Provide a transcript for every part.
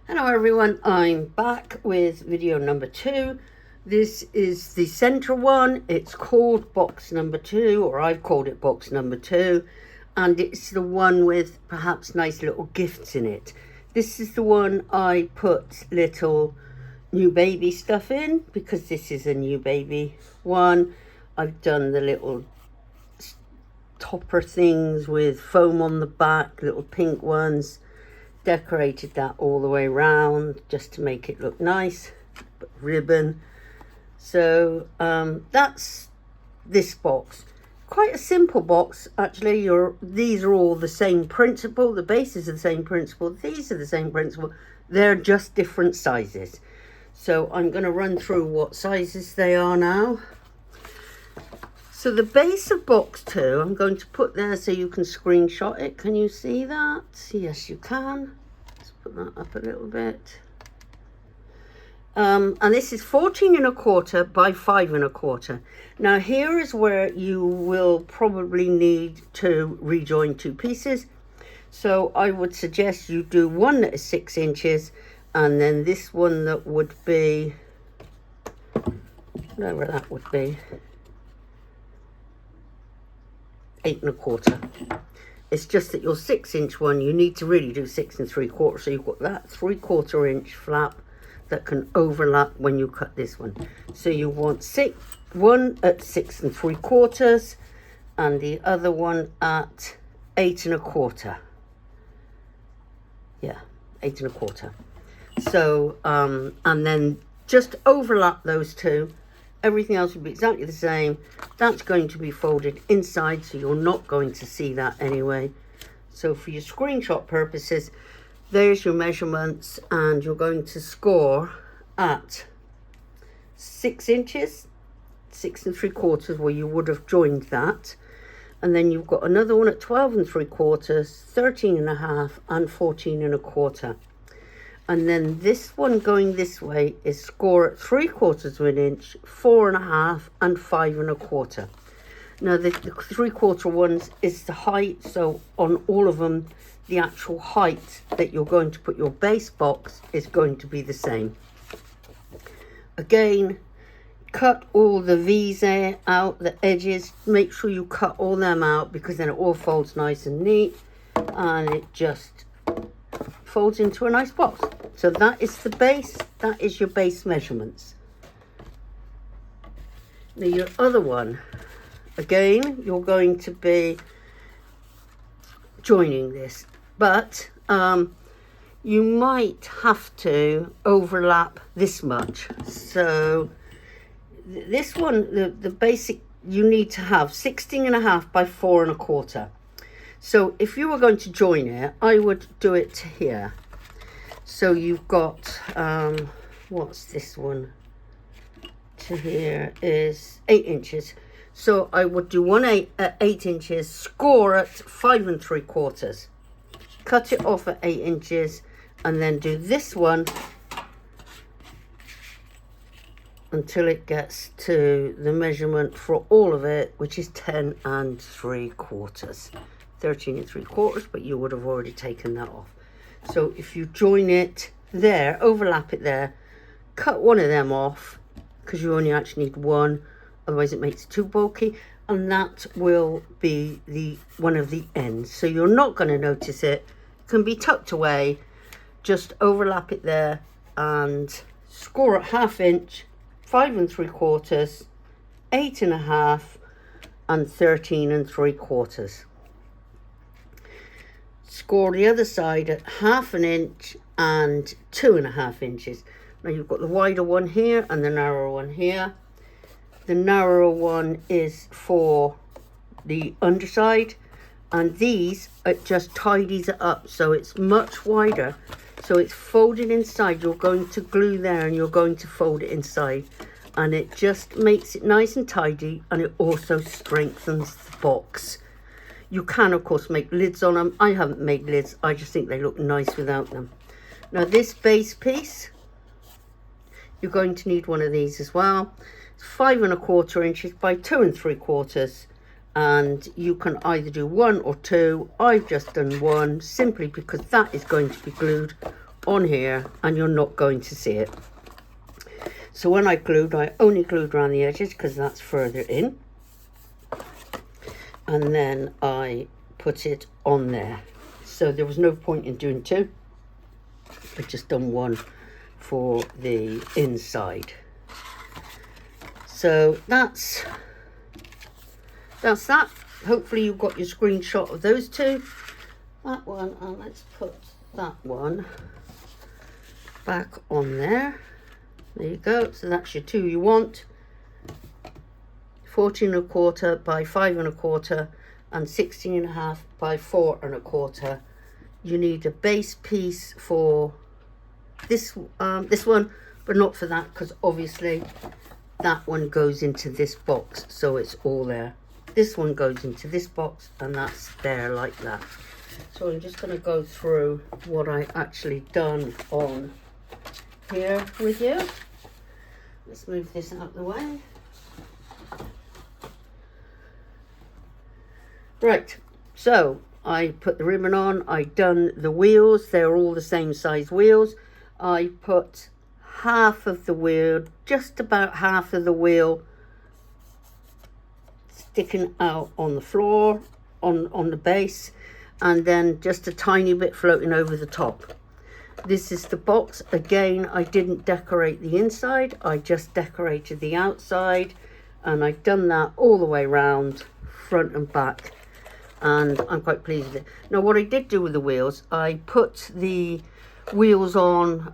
Hello everyone, I'm back with video number 2. This is the center one. It's called box number 2, or I've called it box number 2, and it's the one with perhaps nice little gifts in it. This is the one I put little new baby stuff in because this is a new baby one. I've done the little topper things with foam on the back, little pink ones. Decorated that all the way around just to make it look nice, but ribbon. So that's this box. Quite a simple box actually. These are all the same principle. The bases are the same principle. These are the same principle. They're just different sizes. So I'm going to run through what sizes they are now. So the base of box 2, I'm going to put there so you can screenshot it. Can you see that? Yes, you can. Let's put that up a little bit. And this is 14 1/4 by 5 1/4. Now here is where you will probably need to rejoin 2 pieces. So I would suggest you do one that is 6 inches, and then this one that would be, whatever that would be, 8 1/4. It's just that your 6-inch one, you need to really do 6 3/4. So you've got that 3/4 inch flap that can overlap when you cut this one. So you want one at 6 3/4 and the other one at 8 1/4. Yeah, 8 1/4. So and then just overlap those two. Everything else will be exactly the same. That's going to be folded inside, so you're not going to see that anyway. So for your screenshot purposes, there's your measurements, and you're going to score at 6 inches, 6 3/4, where you would have joined that. And then you've got another one at 12 3/4, 13 1/2, and 14 1/4. And then this one going this way is score at 3/4 inch, 4 1/2, and 5 1/4. Now the 3/4 ones is the height, so on all of them, the actual height that you're going to put your base box is going to be the same. Again, cut all the V's out, the edges. Make sure you cut all them out because then it all folds nice and neat, and it just folds into a nice box. So that is the base. That is your base measurements. Now your other one, again, you're going to be joining this, but you might have to overlap this much. So this one, the basic, you need to have 16 1/2 by 4 1/4. So if you were going to join it, I would do it to here. So you've got, what's this one? To here is 8 inches. So I would do one at 8 inches, score at 5 3/4. Cut it off at 8 inches, and then do this one until it gets to the measurement for all of it, which is 10 3/4. 13 3/4, but you would have already taken that off. So if you join it there, overlap it there, cut one of them off because you only actually need one, otherwise it makes it too bulky, and that will be the one of the ends. So you're not going to notice it. It can be tucked away. Just overlap it there and score at 1/2 inch, 5 3/4, 8 1/2, and 13 3/4. Score the other side at 1/2 inch and 2 1/2 inches. Now you've got the wider one here and the narrower one here. The narrower one is for the underside, and these, it just tidies it up so it's much wider. So it's folded inside. You're going to glue there and you're going to fold it inside, and it just makes it nice and tidy, and it also strengthens the box. You can, of course, make lids on them. I haven't made lids. I just think they look nice without them. Now, this base piece, you're going to need one of these as well. It's 5 1/4 inches by 2 3/4. And you can either do 1 or 2. I've just done 1 simply because that is going to be glued on here and you're not going to see it. So when I glued, I only glued around the edges because that's further in. And then I put it on there. So there was no point in doing two. I just done one for the inside. So that's that. Hopefully you've got your screenshot of those two. That one, and let's put that one back on there. There you go. So that's your two you want. 14 1/4 by 5 1/4 and 16 1/2 by 4 1/4. You need a base piece for this one, but not for that, because obviously that one goes into this box, so it's all there. This one goes into this box, and that's there like that. So I'm just going to go through what I actually done on here with you. Let's move this out of the way. Right, so I put the ribbon on, I done the wheels, they're all the same size wheels. I put half of the wheel, just about half of the wheel sticking out on the floor, on the base, and then just a tiny bit floating over the top. This is the box. Again, I didn't decorate the inside, I just decorated the outside, and I've done that all the way around, front and back, and I'm quite pleased with it. Now what I did do with the wheels, I put the wheels on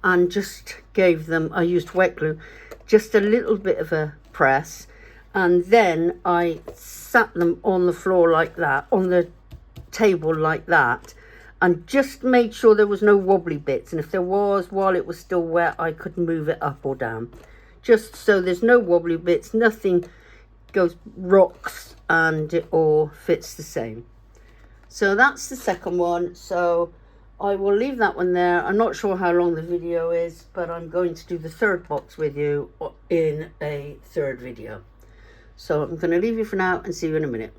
and just gave them, I used wet glue, just a little bit of a press, and then I sat them on the floor like that, on the table like that, and just made sure there was no wobbly bits, and if there was, while it was still wet, I could move it up or down, just so there's no wobbly bits, nothing goes rocks, and it all fits the same. So that's the second one. So I will leave that one there. I'm not sure how long the video is, but I'm going to do the third box with you in a third video. So I'm going to leave you for now and see you in a minute.